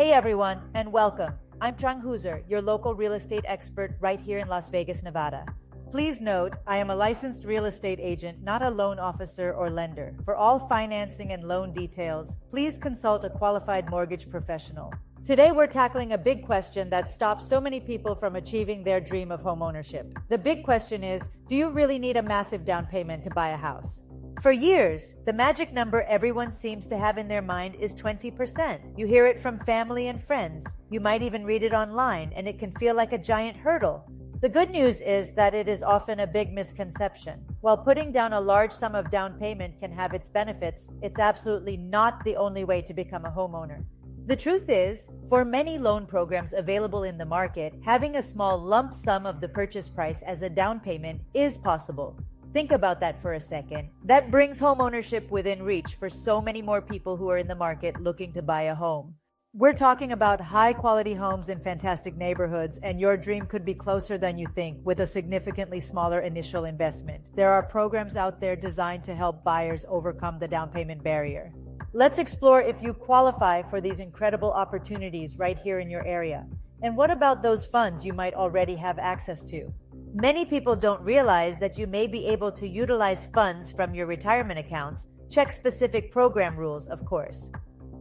Hey everyone, and welcome. I'm Trang Huzer, your local real estate expert right here in Las Vegas, Nevada. Please note, I am a licensed real estate agent, not a loan officer or lender. For all financing and loan details, please consult a qualified mortgage professional. Today we're tackling a big question that stops so many people from achieving their dream of homeownership. The big question is, do you really need a massive down payment to buy a house? For years, the magic number everyone seems to have in their mind is 20%. You hear it from family and friends. You might even read it online, and it can feel like a giant hurdle. The good news is that it is often a big misconception. While putting down a large sum of down payment can have its benefits, it's absolutely not the only way to become a homeowner. The truth is, for many loan programs available in the market, having a small lump sum of the purchase price as a down payment is possible. Think about that for a second. That brings homeownership within reach for so many more people who are in the market looking to buy a home. We're talking about high-quality homes in fantastic neighborhoods, and your dream could be closer than you think with a significantly smaller initial investment. There are programs out there designed to help buyers overcome the down payment barrier. Let's explore if you qualify for these incredible opportunities right here in your area. And what about those funds you might already have access to? Many people don't realize that you may be able to utilize funds from your retirement accounts. Check specific program rules, of course.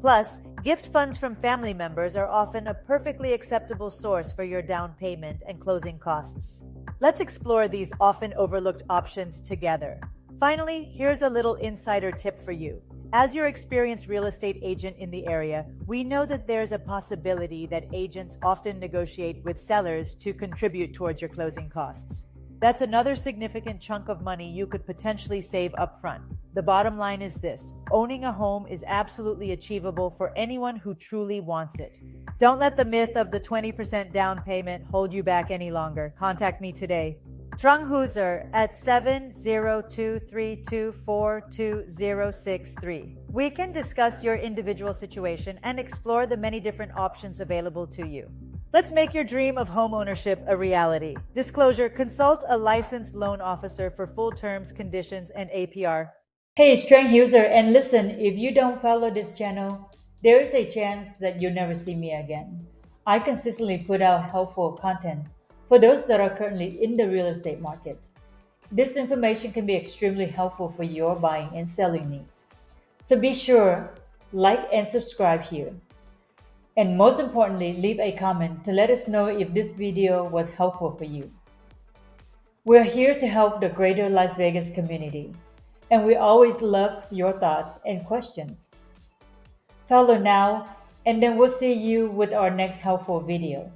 Plus, gift funds from family members are often a perfectly acceptable source for your down payment and closing costs. Let's explore these often overlooked options together. Finally, here's a little insider tip for you. As your experienced real estate agent in the area, we know that there's a possibility that agents often negotiate with sellers to contribute towards your closing costs. That's another significant chunk of money you could potentially save upfront. The bottom line is this: owning a home is absolutely achievable for anyone who truly wants it. Don't let the myth of the 20% down payment hold you back any longer. Contact me today. Trang Huzer at 70232422063. We can discuss your individual situation and explore the many different options available to you. Let's make your dream of homeownership a reality. Disclosure: consult a licensed loan officer for full terms, conditions, and APR. Hey, Trang Huzer, and listen, if you don't follow this channel, there is a chance that you'll never see me again. I consistently put out helpful content for those that are currently in the real estate market. This information can be extremely helpful for your buying and selling needs. So be sure, like and subscribe here. And most importantly, leave a comment to let us know if this video was helpful for you. We're here to help the greater Las Vegas community, and we always love your thoughts and questions. Follow now, and then we'll see you with our next helpful video.